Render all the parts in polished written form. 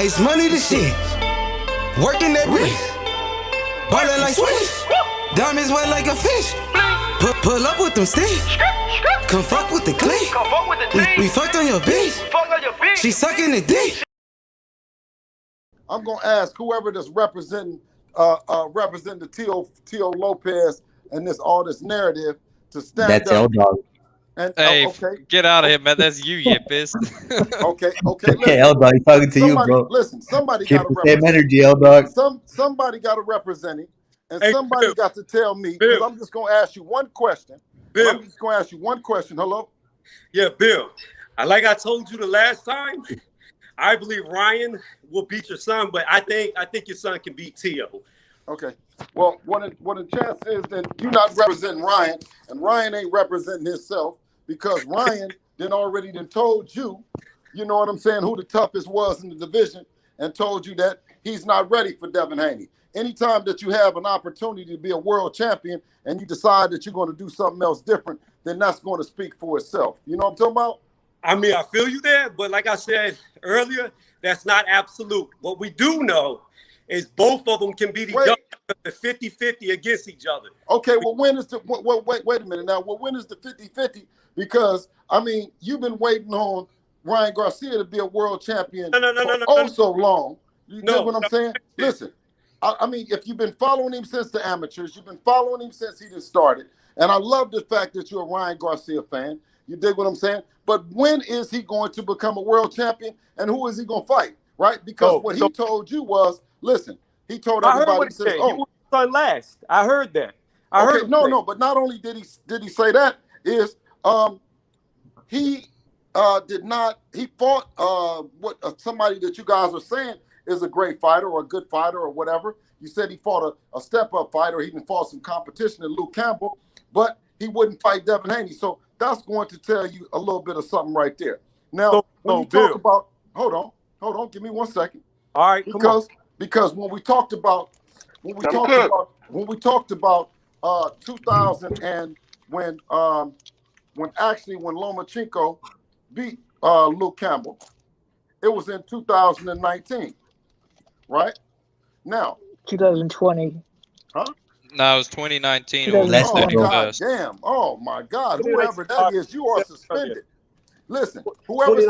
Ace money the shit. Working that wrist. Ballin' like Swiss. Diamonds wet like a fish. Pull up with them sticks. Come fuck with the clique. We fucked on your bitch. She sucking the dick. I'm gonna ask whoever that's representing the Tio Lopez and all this narrative to stand That's up. L-Dog. And Hey, okay, get out of here, man. That's you, yippist. okay. Hey, L-Dog, he's talking to you, bro. Listen, somebody Keep got to the same represent. energy, L-Dog. Somebody got to represent him, and Hey, somebody Bill. got to tell me. Because I'm just gonna ask you one question. Bill. I'm just gonna ask you one question. Hello. Yeah, Bill. Like I told you the last time, I believe Ryan will beat your son, but I think your son can beat Tio. Okay. Well, what the chance is that you're not representing Ryan, and Ryan ain't representing himself because Ryan already told you, you know what I'm saying, who the toughest was in the division, and told you that he's not ready for Devin Haney. Anytime that you have an opportunity to be a world champion and you decide that you're going to do something else different, then that's going to speak for itself. You know what I'm talking about? I mean, I feel you there, but like I said earlier, that's not absolute. What we do know is both of them can beat each other, 50-50 against each other. Okay, well, when is the wait a minute now? Well, when is the 50-50? Because I mean, you've been waiting on Ryan Garcia to be a world champion for so long. You know what I'm saying? Listen, I mean, if you've been following him since the amateurs, you've been following him since he just started, and I love the fact that you're a Ryan Garcia fan. You dig what I'm saying? But when is he going to become a world champion, and who is he going to fight? Right? Because what he told you was, listen, he told everybody, he says, "Oh, you son last." I heard that. I heard. No, but not only did he say that, is he did not. He fought somebody that you guys are saying is a great fighter or a good fighter or whatever. You said he fought a step-up fighter. He even fought some competition in Luke Campbell, but he wouldn't fight Devin Haney. So that's going to tell you a little bit of something right there. Now, when you talk about, hold on, give me 1 second. All right, because when we talked about 2000 and when Lomachenko beat Luke Campbell, it was in 2019, right? Now 2020. Huh? No, it was 2019. It was Last the year. 31st. Damn! Oh my God! Whoever that is, you are suspended. Listen, whoever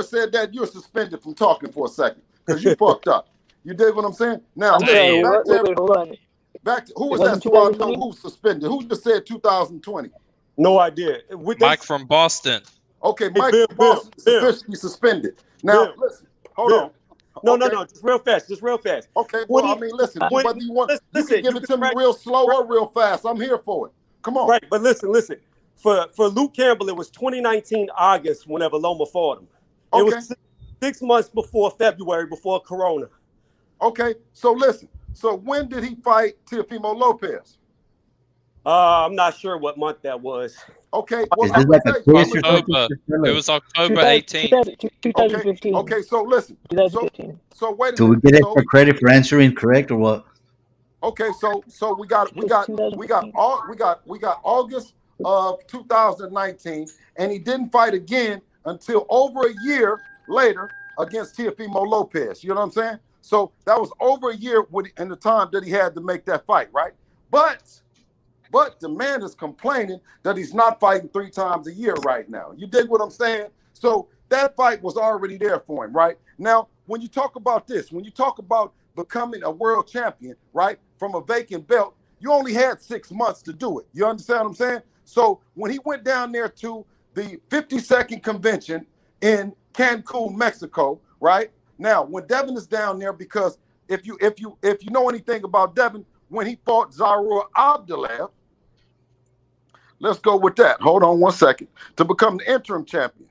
said that, you're suspended from talking for a second because you fucked up. You dig what I'm saying? Now, Wait, listen, hold on. back to who was that? So I know who's suspended. Who just said 2020? No idea. Mike from Boston. Okay, Mike from Boston is officially suspended. Now, listen, hold on. No, just real fast. Okay, well, I mean, listen, whether you want, you can give it to me real slow or real fast. I'm here for it. Come on. Right, but listen. For Luke Campbell, it was 2019 August whenever Loma fought him. It was 6 months before February, before Corona. Okay, so listen. So when did he fight Teofimo Lopez? I'm not sure what month that was. Okay, Is this like a quiz or something? October. It was October 18th. 2015. Okay, so listen. 2015. So wait a Do we minute. get extra credit for answering correct or what? Okay, so we got August of 2019, and he didn't fight again until over a year later against Teofimo Lopez. You know what I'm saying? So that was over a year in the time that he had to make that fight, right? But the man is complaining that he's not fighting 3 times a year right now. You dig what I'm saying? So that fight was already there for him, right? Now, when you talk about this, when you talk about becoming a world champion, right, from a vacant belt, you only had 6 months to do it. You understand what I'm saying? So when he went down there to the 52nd convention in Cancun, Mexico, right? Now, when Devin is down there, because if you know anything about Devin, when he fought Zarur Abdullah, let's go with that. Hold on 1 second. To become the interim champion.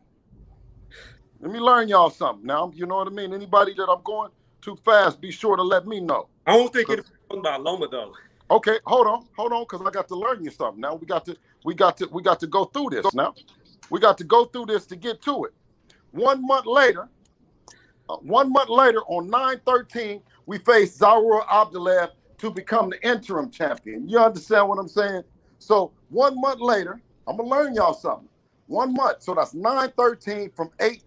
Let me learn y'all something now. You know what I mean? Anybody that I'm going too fast, be sure to let me know. I don't think it's about Loma though. Okay, hold on, because I got to learn you something. Now we got to go through this. Now we got to go through this to get to it. 1 month later, on 9/13, we faced Zarur Abdullah to become the interim champion. You understand what I'm saying? So 1 month later, I'm gonna learn y'all something. 1 month, so that's 9/13 from 8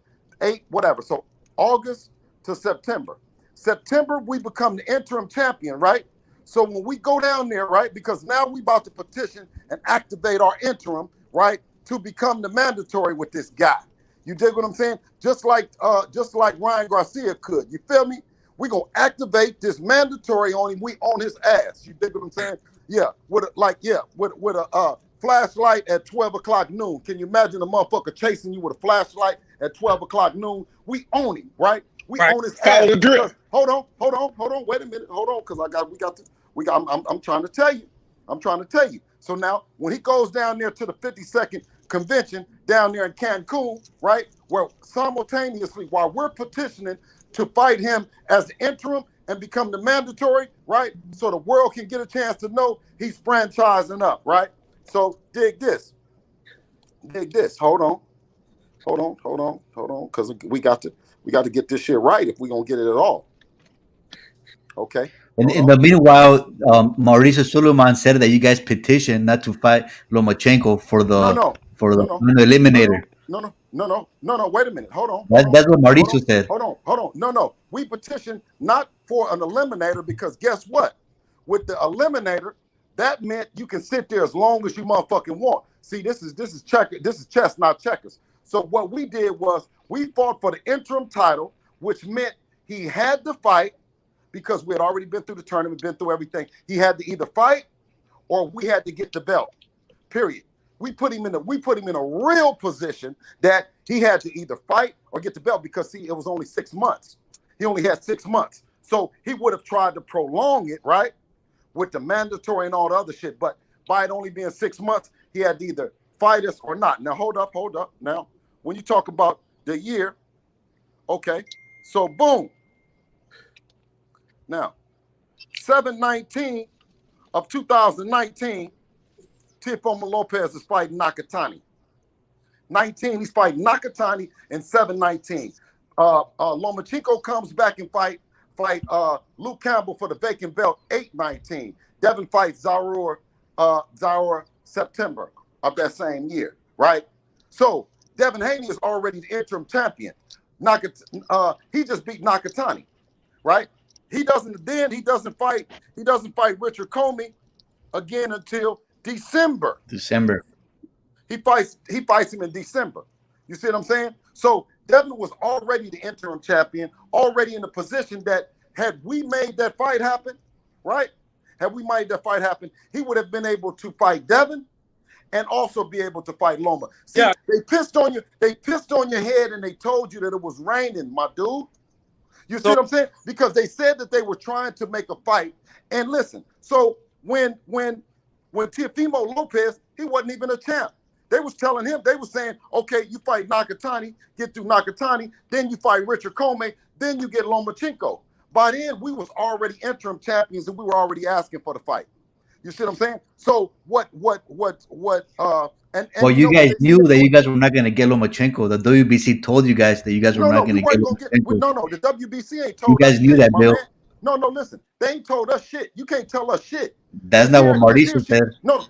whatever. So August to September. September, we become the interim champion, right? So when we go down there, right, because now we about to petition and activate our interim, right, to become the mandatory with this guy. You dig what I'm saying? Just like Ryan Garcia could. You feel me? We gonna activate this mandatory on him. We on his ass. You dig what I'm saying? Yeah, with a flashlight at 12 o'clock noon. Can you imagine a motherfucker chasing you with a flashlight at 12 o'clock noon? We own him, right? We own his ass. Because, hold on. Wait a minute. Hold on, because I'm trying to tell you. I'm trying to tell you. So now, when he goes down there to the 52nd convention down there in Cancun, right, where simultaneously, while we're petitioning to fight him as the interim and become the mandatory, right, so the world can get a chance to know he's franchising up, right? So dig this. Hold on, because we got to get this shit right if we're gonna get it at all. Okay. In the meanwhile, Mauricio Suleiman said that you guys petitioned not to fight Lomachenko for the eliminator. No. Wait a minute. Hold on. That's what Mauricio said. Hold on. No. We petitioned not for an eliminator because guess what? With the eliminator, that meant you can sit there as long as you motherfucking want. See, this is chess, not checkers. So what we did was we fought for the interim title, which meant he had to fight because we had already been through the tournament, been through everything. He had to either fight or we had to get the belt. Period. We put him in a real position that he had to either fight or get the belt because see, it was only 6 months. He only had 6 months. So he would have tried to prolong it, right? With the mandatory and all the other shit. But by it only being 6 months, he had to either fight us or not. Now, hold up. Now, when you talk about the year, okay, so boom. Now, 7/19 of 2019, Teofimo Lopez is fighting Nakatani. 19, he's fighting Nakatani in 7/19. Lomachenko comes back and fight Luke Campbell for the vacant belt 8/19. Devin fights Zaur September of that same year, right? So Devin Haney is already the interim champion. He just beat Nakatani, right? He doesn't fight Richard Comey again until December. He fights him in December. You see what I'm saying? So Devin was already the interim champion, already in a position that had we made that fight happen, right? Had we made that fight happen, he would have been able to fight Devin and also be able to fight Loma. See, yeah. They pissed on you. They pissed on your head and they told you that it was raining, my dude. You see what I'm saying? Because they said that they were trying to make a fight. And listen, so when Teofimo Lopez, he wasn't even a champ. They was telling him, they was saying, okay, you fight Nakatani, get through Nakatani, then you fight Richard Comey, then you get Lomachenko. By then, we was already interim champions and we were already asking for the fight. You see what I'm saying? So well, you guys knew that you guys were not going to get Lomachenko. The WBC told you guys that you guys were not going to get Lomachenko. No, the WBC ain't told us. You guys knew that, Bill. No, listen. They ain't told us shit. You can't tell us shit. That's not what Mauricio said. No.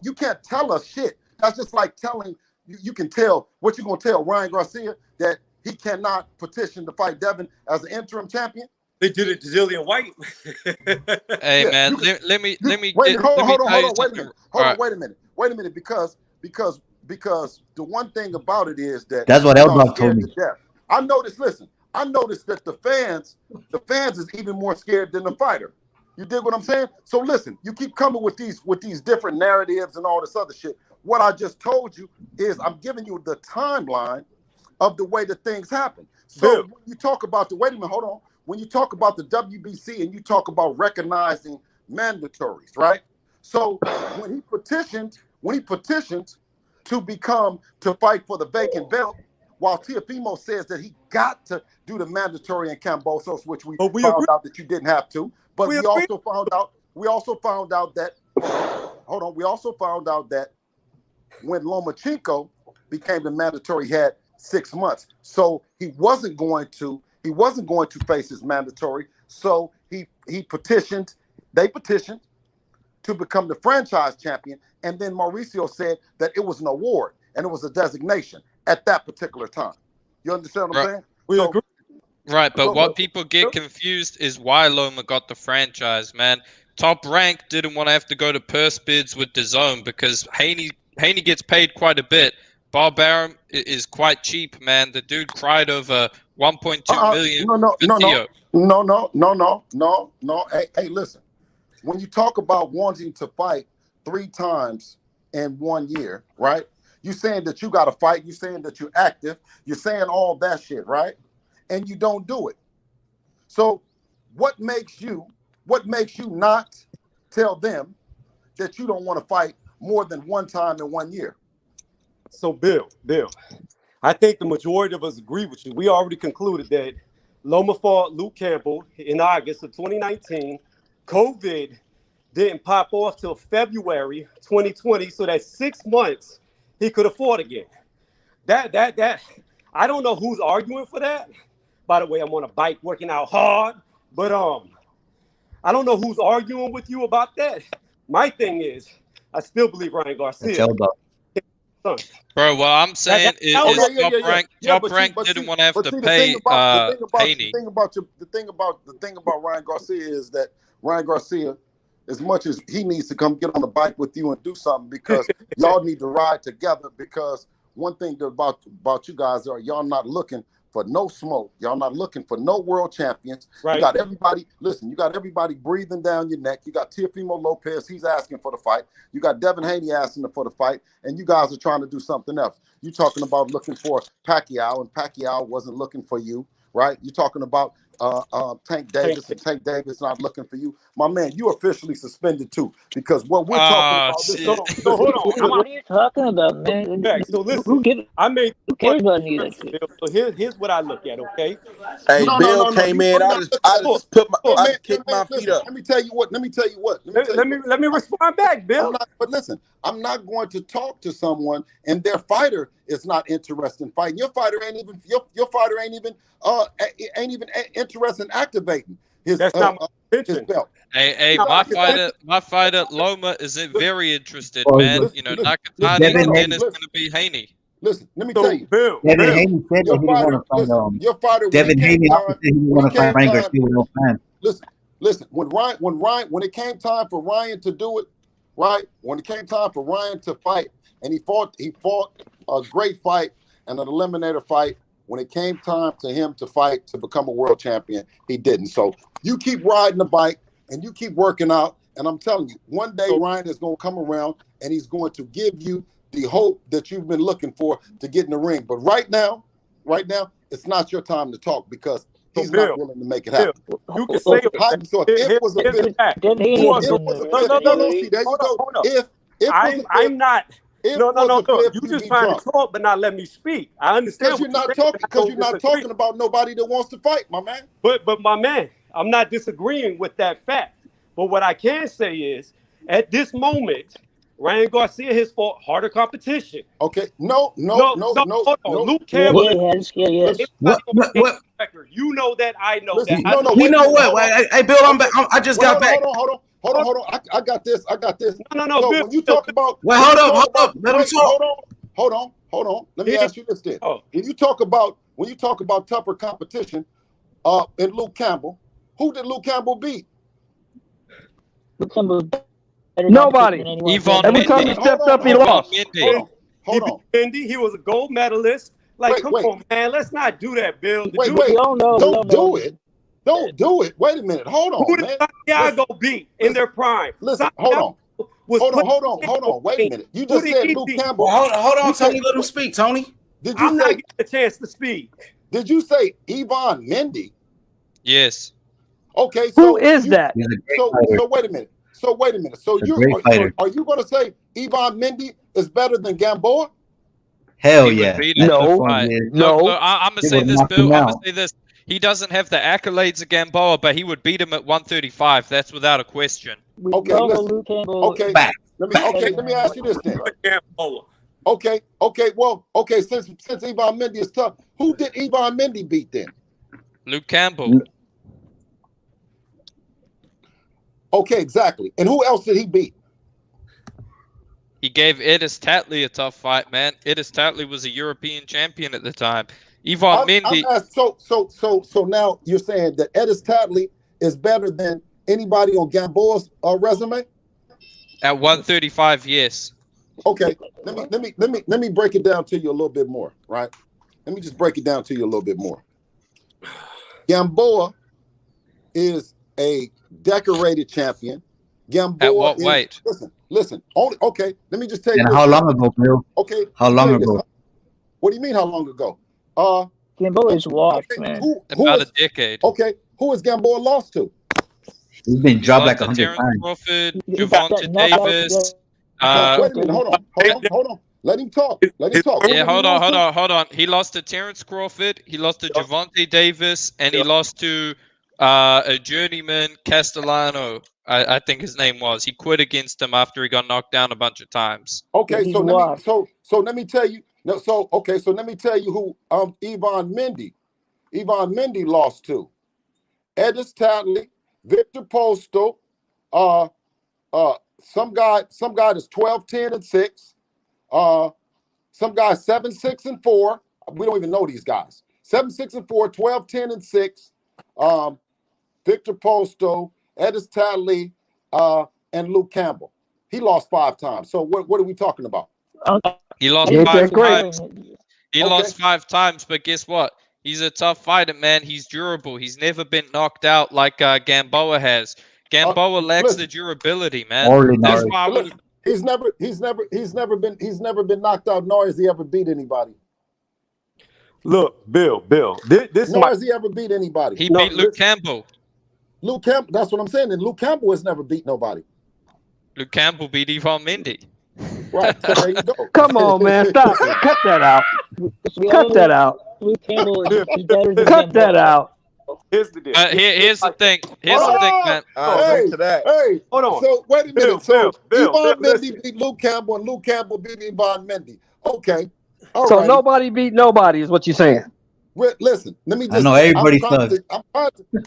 You can't tell us shit. That's just like telling you can tell what you're gonna tell Ryan Garcia that he cannot petition to fight Devin as an interim champion. They did it to Zillion White. Hey yeah, man, let me wait a minute, because the one thing about it is that's what Elbrock told me. I noticed that the fans is even more scared than the fighter. You dig what I'm saying? So listen, you keep coming with these different narratives and all this other shit. What I just told you is I'm giving you the timeline of the way that things happen. So when you talk about when you talk about the WBC and you talk about recognizing mandatories, right? So when he petitioned to fight for the vacant belt, while Teofimo says that he got to do the mandatory in Cambosos, which we found out that you didn't have to, but we also found out that when Lomachenko became the mandatory, he had 6 months. So he wasn't going to face his mandatory. So they petitioned to become the franchise champion. And then Mauricio said that it was an award and it was a designation at that particular time. You understand what I'm saying? We agree. Right, but what people get confused is why Loma got the franchise, man. Top Rank didn't want to have to go to purse bids with DAZN because Haney gets paid quite a bit. Bob Arum is quite cheap, man. The dude cried over 1.2 million No. Hey, listen. When you talk about wanting to fight 3 times in 1 year, right? You saying that you got to fight. You saying that you're active. You're saying all that shit, right? And you don't do it. So what makes you not tell them that you don't want to fight more than 1 time in 1 year? So Bill, I think the majority of us agree with you. We already concluded that Loma fought Luke Campbell in August of 2019. COVID didn't pop off till February 2020, so that 6 months he could have fought again. That I don't know who's arguing for that. By the way, I'm on a bike working out hard, but I don't know who's arguing with you about that. My thing is, I still believe Ryan Garcia. Bro, what I'm saying is Top Rank didn't want to have to pay Haney. The thing about Ryan Garcia is that Ryan Garcia, as much as he needs to come get on the bike with you and do something, because y'all need to ride together. Because one thing about you guys are y'all not looking for no smoke. Y'all not looking for no world champions. Right. You got everybody, listen, you got everybody breathing down your neck. You got Teofimo Lopez, he's asking for the fight. You got Devin Haney asking for the fight, and you guys are trying to do something else. You talking about looking for Pacquiao, and Pacquiao wasn't looking for you, right? You talking about Tank Davis, and Tank Davis not looking for you. My man, you officially suspended too, because what we're talking about this. So hold on. What are you talking about, man? So listen, who cares about neither? So here's what I look at, okay? Hey, Bill came in. I just kicked my feet up. Let me tell you what. Let me respond back, Bill. But listen, I'm not going to talk to someone and their fighter is not interested in fighting. Your fighter ain't even interested in activating his. That's not my intention. His belt. Hey, my fighter Loma is very interested, man. You know, Nakatani, and then it's gonna be Haney. Listen, let me tell you. Bill, Devin Haney said that he didn't want to fight. Your fighter. Devin Haney also said he didn't want to fight Ryan Garcia with no fans. Listen. When it came time for Ryan to do it, right? When it came time for Ryan to fight, and he fought a great fight and an eliminator fight. When it came time to him to fight to become a world champion, he didn't. So you keep riding the bike and you keep working out. And I'm telling you, one day Ryan is going to come around and he's going to give you the hope that you've been looking for to get in the ring. But right now, it's not your time to talk because he's not willing to make it happen. You can say it. So if it was a fifth, there you go. I'm not. No. You just trying to talk, but not let me speak. I understand. Because you're not talking about nobody that wants to fight, my man. But my man, I'm not disagreeing with that fact. But what I can say is, at this moment, Ryan Garcia has fought harder competition. Okay, no. Luke Campbell. Yes. What? You know that. I know that. You know what? Hey, Bill, I'm back. I just got back. Hold on. I got this. No. So when you talk about, hold up. Let him talk. Hold on. Let me ask you this then. When you talk about tougher competition, in Luke Campbell, who did Luke Campbell beat? Nobody. Yvonne Every time he stepped up, he lost. Hold on. Mindy, he was a gold medalist. Come on, man. Let's not do that, Bill. Don't do it. Don't do it. Wait a minute. Hold on, Who did Santiago beat in their prime? Listen, hold on. Wait a minute. You just said Luke Campbell. Well, hold on, Tony. Let him speak, Tony. I'm not getting a chance to speak. Did you say Yvonne Mendy? Yes. Okay. So who is that? So wait a minute. So are you going to say Yvonne Mendy is better than Gamboa? Hell yeah. No. I'm gonna say this, Bill. I'm gonna say this. He doesn't have the accolades of Gamboa, but he would beat him at 135. That's without a question. Okay. Let me ask you this then. Okay. Since Yvonne Mendy is tough, who did Yvonne Mendy beat then? Luke Campbell. Okay, exactly. And who else did he beat? He gave Edis Tatley a tough fight, man. Edis Tatley was a European champion at the time. Yvonne Mendy. So now you're saying that Edis Tadley is better than anybody on Gamboa's resume? At 135, yes. Okay, let me break it down to you a little bit more, right? Let me just break it down to you a little bit more. Gamboa is a decorated champion. Gamboa at what weight? Listen. Okay, let me just tell you. And how long ago, Bill? Okay. How long ago? What do you mean? How long ago? Gamboa is washed, man. About a decade. Okay, who has Gamboa lost to? He's been dropped like 100 Terrence times. Crawford, Javante Davis. Wait a minute, hold on. Let him talk. Yeah, hold on. He lost to Terrence Crawford. He lost to Javante Davis, and he lost to a journeyman, Castellano. I think his name was. He quit against him after he got knocked down a bunch of times. Okay, so let me tell you. So let me tell you who Yvonne Mendy lost to. Edis Tadley, Victor Postal, some guy that's 12-10-6, some guy 7-6-4. We don't even know these guys. 7-6-4, 12-10-6. Victor Postal, Edis Tadley, and Luke Campbell. He lost 5 times. So what are we talking about? He lost 5 times. He lost 5 times, but guess what? He's a tough fighter, man. He's durable. He's never been knocked out like Gamboa has. Gamboa lacks the durability, man. That's why he's never been knocked out, nor has he ever beat anybody. Look, Bill, nor has he ever beat anybody. He beat Luke Campbell. Luke Campbell, that's what I'm saying. And Luke Campbell has never beat nobody. Luke Campbell beat Yvonne Mendy. Right, so there you go. Come on, man, stop it. Cut that out. Cut that out. Luke Campbell is better than Cut that out. Here's the deal. Here's the thing. Here's the thing, man. Hey, hold on. So wait a minute. Bill, Yvonne Mendy beat Luke Campbell, and Luke Campbell beat Yvonne Mendy. Okay. All so right. nobody beat nobody is what you're saying. Listen, let me just. I know everybody sucks.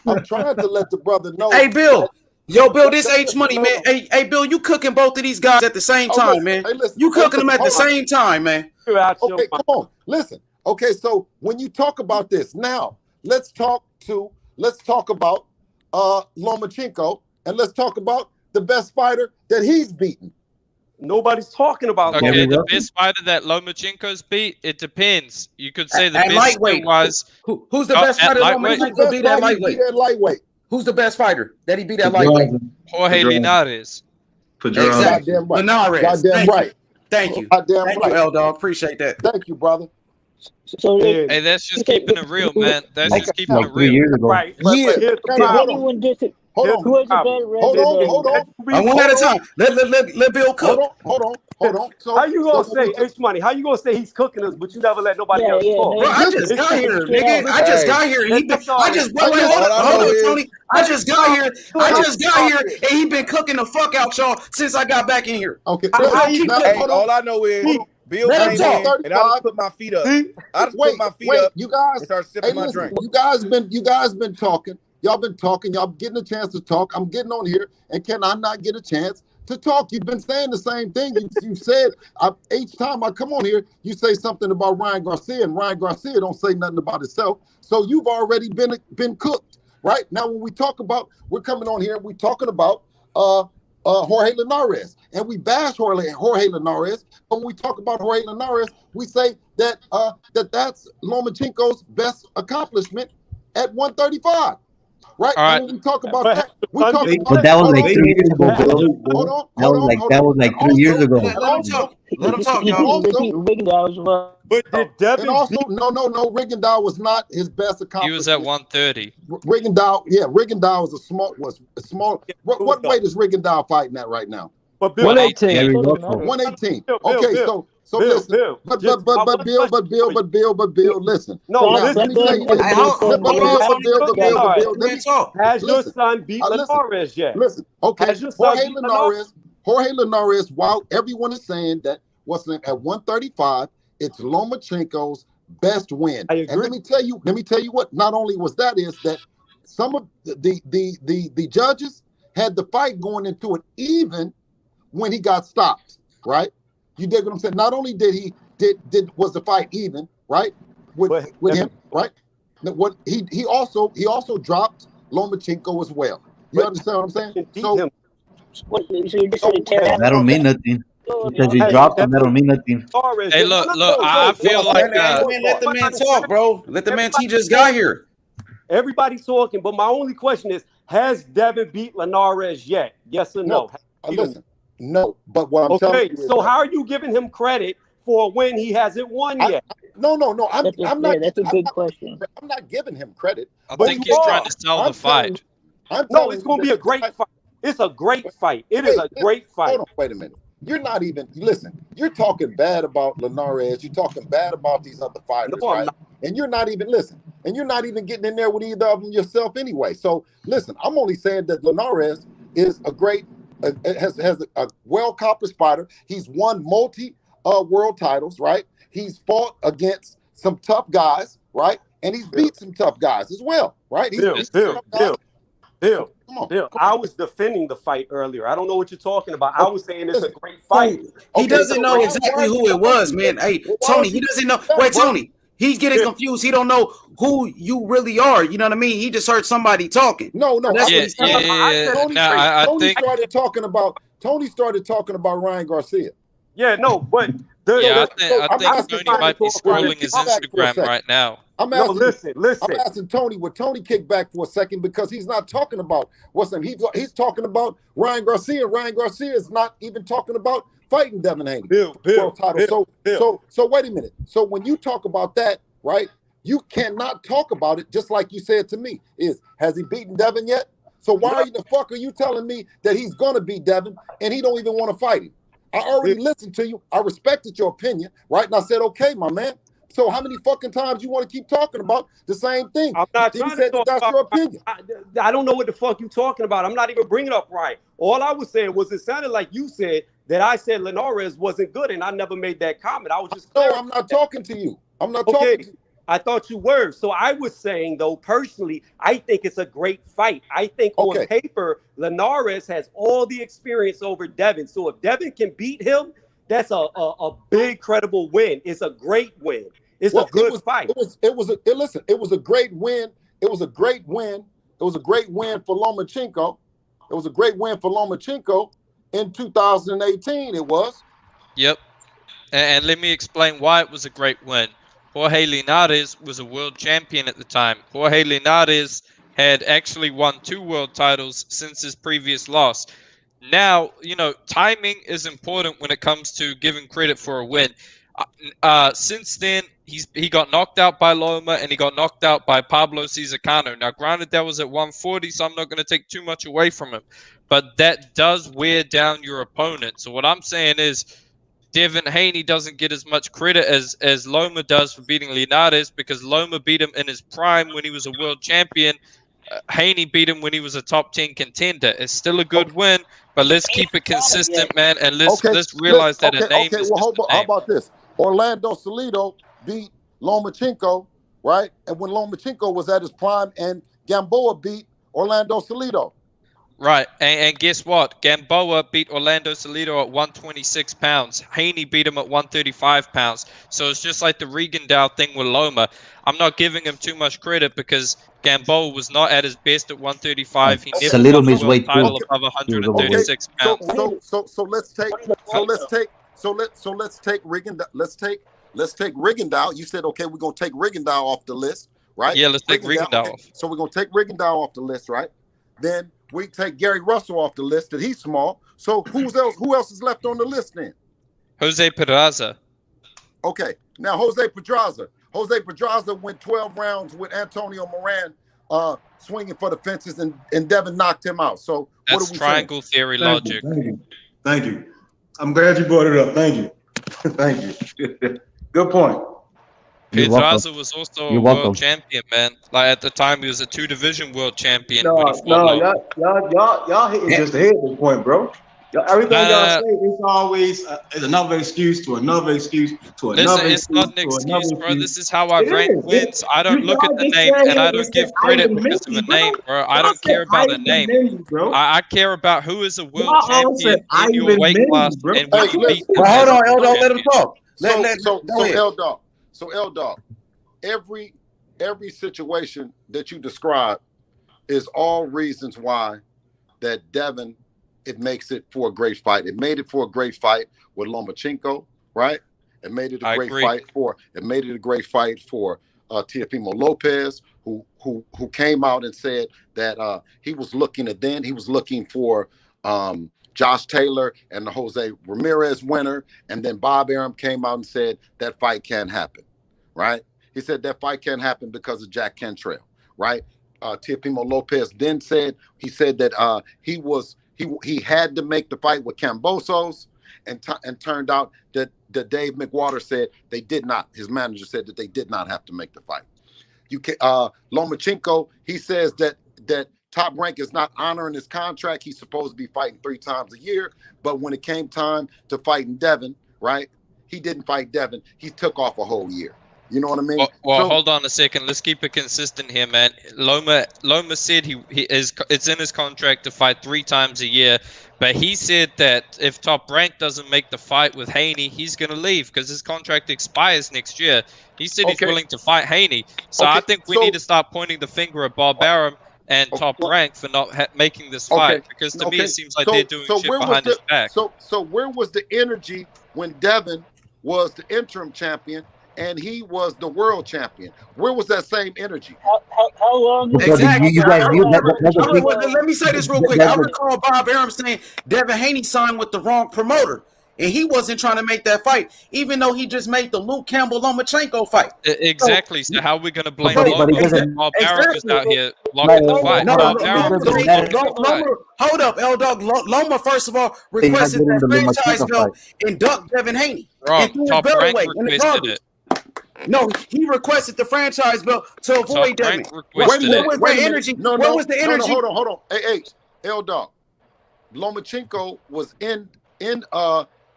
I'm trying to let the brother know. Hey, Bill. Yo, Bill, this H Money, man. Hey, Bill, you cooking both of these guys at the same time, man. You cooking them at the same time, man. Okay, come on. Listen. Okay, so when you talk about this, now let's talk about Lomachenko, and let's talk about the best fighter that he's beaten. Nobody's talking about. Okay, the best fighter that Lomachenko's beat. It depends. You could say the best lightweight was. Who's the best fighter Lomachenko beat at lightweight? Who's the best fighter that he beat at lightweight? Jorge Linares. Exactly. Linares. Goddamn right. Thank you. Goddamn right. Well, dog. Appreciate that. Thank you, brother. So hey, that's just keeping it real, man. That's just keeping it real. Right. Yeah. Hold on. One at a time. Let Bill cook. Hold on. So how you gonna say H Money? How you gonna say he's cooking us, but you never let nobody else talk? Bro, I just got here, nigga. I just got here. I just got here, and he been cooking the fuck out y'all since I got back in here. Okay. All I know is Bill came in, and I just put my feet up. Put my feet up. You guys, and start sipping my drink. You guys been talking. Y'all been talking. Y'all getting a chance to talk. I'm getting on here, and can I not get a chance to talk? You've been saying the same thing. You said each time I come on here, you say something about Ryan Garcia, and Ryan Garcia don't say nothing about himself. So you've already been cooked, right? Now when we're coming on here, we're talking about Jorge Linares, and we bash Jorge Linares. But when we talk about Jorge Linares, we say that that's Lomachenko's best accomplishment at 135. Right. All right. When we talk about that, we talk about But that was like 3 years ago. That was like 3 years ago. Let him talk, y'all. But did Devin? And also, no, Rigondeaux was not his best accomplishment. He was at 130. Rigondeaux was a small. What weight is Rigondeaux fighting at right now? 118. 118. Okay, so listen. But Bill, listen. No, let me tell you. Has your son beat Linares yet? Listen. Okay. Jorge Linares. While everyone is saying that at 135, it's Lomachenko's best win. I agree. And let me tell you what. Not only was that is that some of the judges had the fight going into it even when he got stopped, right? You dig what I'm saying? Not only was the fight even, right? with him, right? What he also dropped Lomachenko as well. You understand what I'm saying? So that don't mean nothing. Because he dropped him, that don't mean nothing. Hey, look, I feel like let the man talk, bro. Let the man. He just got here. Everybody's talking, but my only question is: has Devin beat Linares yet? Yes or no? Listen, no. But what I'm telling you, so how are you giving him credit for a win he hasn't won yet? No. I'm not. That's a good question. I'm not giving him credit. I think he's trying to sell the fight. No, it's going to be a great fight. It's a great fight. It is a great fight. Hold on, wait a minute. You're not even You're talking bad about Linares. You're talking bad about these other fighters, right? And you're not even and you're not even getting in there with either of them yourself anyway. So listen, I'm only saying that Linares is a great, has a well-accomplished fighter. He's won world titles, right? He's fought against some tough guys, right? And he's beat some tough guys as well, right? Bill, I was defending the fight earlier. I don't know what you're talking about. I was saying it's a great fight. He doesn't know exactly who it was, man. Hey, Tony, he doesn't know. Wait, Tony, he's getting confused. He don't know who you really are. You know what I mean? He just heard somebody talking. No. That's what he's saying. Tony started talking about Ryan Garcia. Yeah, no, but I think Tony might be scrolling his Instagram right now. Listen. I'm asking Tony, would Tony kick back for a second because he's not talking about what's name. He's talking about Ryan Garcia. Ryan Garcia is not even talking about fighting Devin Haney. World title. So wait a minute. So when you talk about that, right, you cannot talk about it just like you said to me. Has he beaten Devin yet? So why the fuck are you telling me that he's gonna beat Devin and he don't even want to fight him? I already listened to you. I respected your opinion, right? And I said, okay, my man. So how many fucking times you want to keep talking about the same thing? I'm not trying to talk that's your opinion. I don't know what the fuck you talking about. I'm not even bringing up Ryan. All I was saying was it sounded like you said that I said Linares wasn't good, and I never made that comment. I was just I'm not talking to you. I'm not talking to you. I thought you were. So I was saying, though, personally, I think it's a great fight. I think on paper, Linares has all the experience over Devin. So if Devin can beat him, that's a big, credible win. It's a great win. It's a good fight. It was a great win. It was a great win. It was a great win for Lomachenko. It was a great win for Lomachenko in 2018. It was. Yep. And let me explain why it was a great win. Jorge Linares was a world champion at the time. Jorge Linares had actually won 2 world titles since his previous loss. Now, timing is important when it comes to giving credit for a win. Since then, he got knocked out by Loma and he got knocked out by Pablo Cizzacano. Now, granted, that was at 140, so I'm not going to take too much away from him. But that does wear down your opponent. So what I'm saying is, Devin Haney doesn't get as much credit as Loma does for beating Linares because Loma beat him in his prime when he was a world champion. Haney beat him when he was a top 10 contender. It's still a good win, but let's keep it consistent, man, and let's realize that a name is just a name. How about this? Orlando Salido beat Lomachenko, right? And when Lomachenko was at his prime, and Gamboa beat Orlando Salido. Right, and guess what? Gamboa beat Orlando Salido at 126 pounds. Haney beat him at 135 pounds. So it's just like the Regendow thing with Loma. I'm not giving him too much credit because Gamboa was not at his best at 135. He never won the world title above 136 pounds. So let's take Regendow. Let's take Regendow. You said okay, we're gonna take Regendow off the list, right? Yeah, let's take Regendow off. So we're gonna take Regendow off the list, right? Then we take Gary Russell off the list, that he's small. So who else is left on the list then? Jose Pedraza. Okay, now Jose Pedraza. Jose Pedraza went 12 rounds with Antonio Moran swinging for the fences, and Devin knocked him out. So that's what are we triangle saying? theory logic. Thank you. I'm glad you brought it up. Thank you. Thank you. Good point. Pedraza was also a world champion, man. Like at the time, he was a 2-division world champion. Y'all hitting just the head at this point, bro. Everything y'all say is always another excuse to another excuse to another. It's not an excuse, bro. This is how I rank wins. I don't look at the name and I don't give credit because of the name, bro. I don't care about the name. I care about who is a world champion in your weight class and when you beat them. Hold on, L-Dog, let him talk. So L-Dog, every situation that you describe is all reasons why that Devin, it makes it for a great fight. It made it for a great fight with Lomachenko, right? It made it a great fight for Teofimo Lopez, who came out and said that he was looking for Josh Taylor and the Jose Ramirez winner, and then Bob Arum came out and said that fight can't happen, right? He said that fight can't happen because of Jack Cantrell, right? Teofimo Lopez then said that he had to make the fight with Kambosos, and turned out that Dave McWater said they did not. His manager said that they did not have to make the fight. Lomachenko, he says that Top Rank is not honoring his contract. He's supposed to be fighting 3 times a year, but when it came time to fighting Devin, right, he didn't fight Devin. He took off a whole year. You know what I mean? Well, hold on a second. Let's keep it consistent here, man. Loma said it's in his contract to fight 3 times a year, but he said that if Top Rank doesn't make the fight with Haney, he's gonna leave because his contract expires next year. He said he's willing to fight Haney. So I think we need to start pointing the finger at Bob Arum and Top Rank for not making this fight, because to me it seems like they're doing shit behind his back. So where was the energy when Devin was the interim champion and he was the world champion? Where was that same energy? How long? Exactly. You guys knew Let me say this real quick. I recall Bob Arum saying Devin Haney signed with the wrong promoter, and he wasn't trying to make that fight, even though he just made the Luke Campbell Lomachenko fight. Exactly. So how are we going to blame Loma? Bob Arum is out here blocking the fight. Hold up, L Dog. Loma, first of all, requested that franchise belt and ducked Devin Haney. Top Rank requested it. No, he requested the franchise belt to avoid Devin. Where was the energy? Where was the energy? Hold on. Hey, L Dog. Lomachenko was in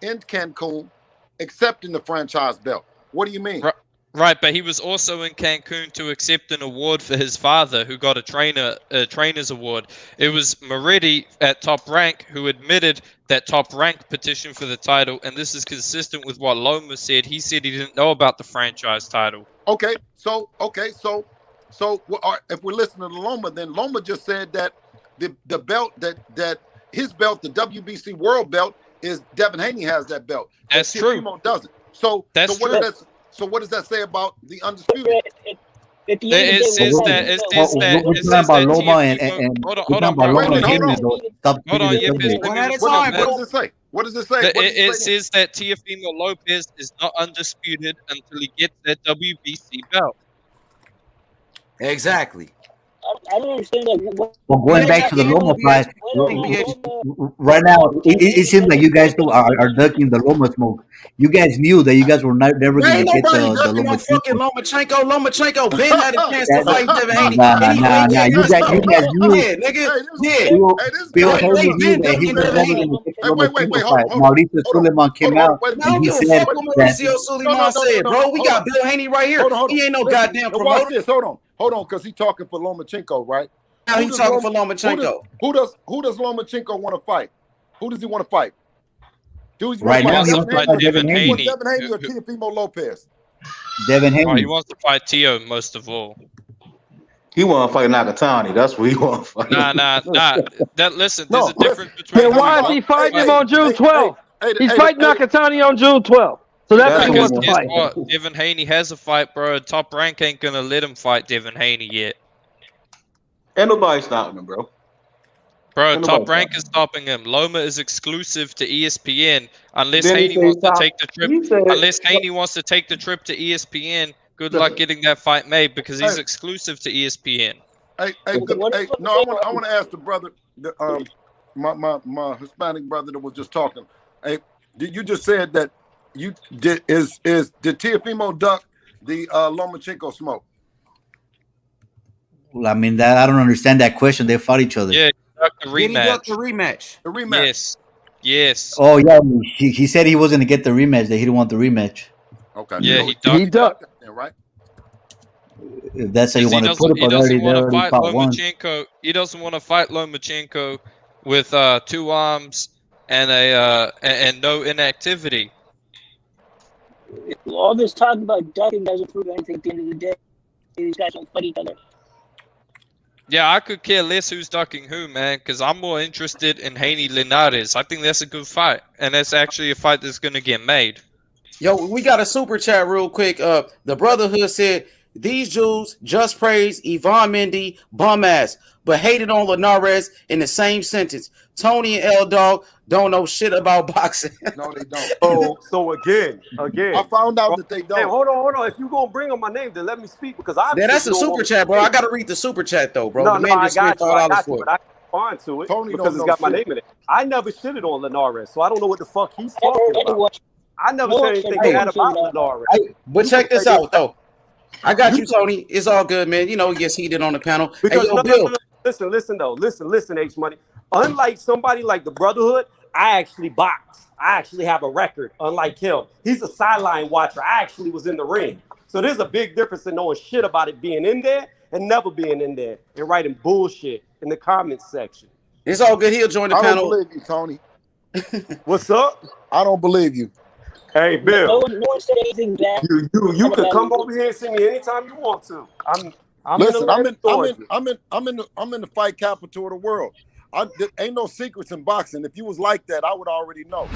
Cancun accepting the franchise belt. What do you mean? Right, but he was also in Cancun to accept an award for his father, who got a trainer's award. It was Moretti at Top Rank who admitted that Top Rank petitioned for the title, and this is consistent with what Loma said. He said he didn't know about the franchise title. Okay, so if we're listening to Loma, then Loma just said that the belt that his belt, the WBC World Belt, is Devin Haney has that belt. That's true. Doesn't. So true. So what does that say about the undisputed? It says that. We're talking about Loma and hold on. What does it say? It says that Teofimo Lopez is not undisputed until he gets that WBC belt. Exactly. I don't understand that. Well, going back to the Loma fight, right now, it seems like you guys are ducking the Loma smoke. You guys knew that you guys were never going to get the Lomachenko. Lomachenko Ben had a chance to fight Devin Haney. Nah. You guys knew. Bill Haney knew that he was never going to get the Lomachenko fight. Mauricio Suleiman came out and he said that. Mauricio Suleiman said, bro, we got Bill Haney right here. He ain't no goddamn promoter. Hold on, because he's talking for Lomachenko, right? Now he's talking for Lomachenko. Who does Lomachenko want to fight? Who does he want to fight? Right now, he wants to fight Devin Haney. Devin Haney or Teofimo Lopez? Devin Haney. He wants to fight Teo most of all. He want to fight Nakatani. That's what he want to fight. Nah. Listen, there's a difference between. Then why is he fighting him on June 12th? He's fighting Nakatani on June 12th. So that's what he wants to fight. What? Devin Haney has a fight, bro. Top Rank ain't gonna let him fight Devin Haney yet. Ain't nobody stopping him, bro. Bro, Top Rank is stopping him. Loma is exclusive to ESPN unless Haney wants to take the trip. Unless Haney wants to take the trip to ESPN, good luck getting that fight made because he's exclusive to ESPN. I want to ask the brother, my Hispanic brother that was just talking. Hey, you just said that you did did Teofimo duck the Lomachenko smoke? Well, I mean that I don't understand that question. They fought each other. Yeah, the rematch. The rematch. The rematch. Yes. Oh yeah, he said he wasn't gonna get the rematch. That he didn't want the rematch. Okay. Yeah, he ducked. Right. If that's how you want to put it, but already fought one. He doesn't want to fight Lomachenko with 2 arms and no inactivity. All this talk about ducking doesn't prove anything at the end of the day. These guys don't fight each other. Yeah, I could care less who's ducking who, man, because I'm more interested in Haney Linares. I think that's a good fight, and that's actually a fight that's going to get made. Yo, we got a super chat real quick. The Brotherhood said, these Jews just praised Yvonne Mendy bum ass, but hated on Linares in the same sentence. Tony and L-Dog don't know shit about boxing. No, they don't. So again, I found out that they don't. Hey, hold on. If you gonna bring up my name, then let me speak because that's a super chat, bro. I gotta read the super chat though, bro. No, the man I just got spent $5 but I respond to it Tony because it's got my name in it. I never shitted on Linares, so I don't know what the fuck he's talking about. I never said anything bad about Linares. But check this out though. I got you, Tony. It's all good, man. You know, he gets heated on the panel. Because hey, yo, Bill. Listen, H Money. Unlike somebody like the Brotherhood, I actually box. I actually have a record. Unlike him, he's a sideline watcher. I actually was in the ring. So there's a big difference in knowing shit about it being in there and never being in there and writing bullshit in the comments section. It's all good. He'll join the panel. I don't believe you, Tony. What's up? I don't believe you. Hey, Bill. No one said anything bad. You can come over here and see me anytime you want to. I'm in the fight capital of the world. Ain't no secrets in boxing. If you was like that, I would already know.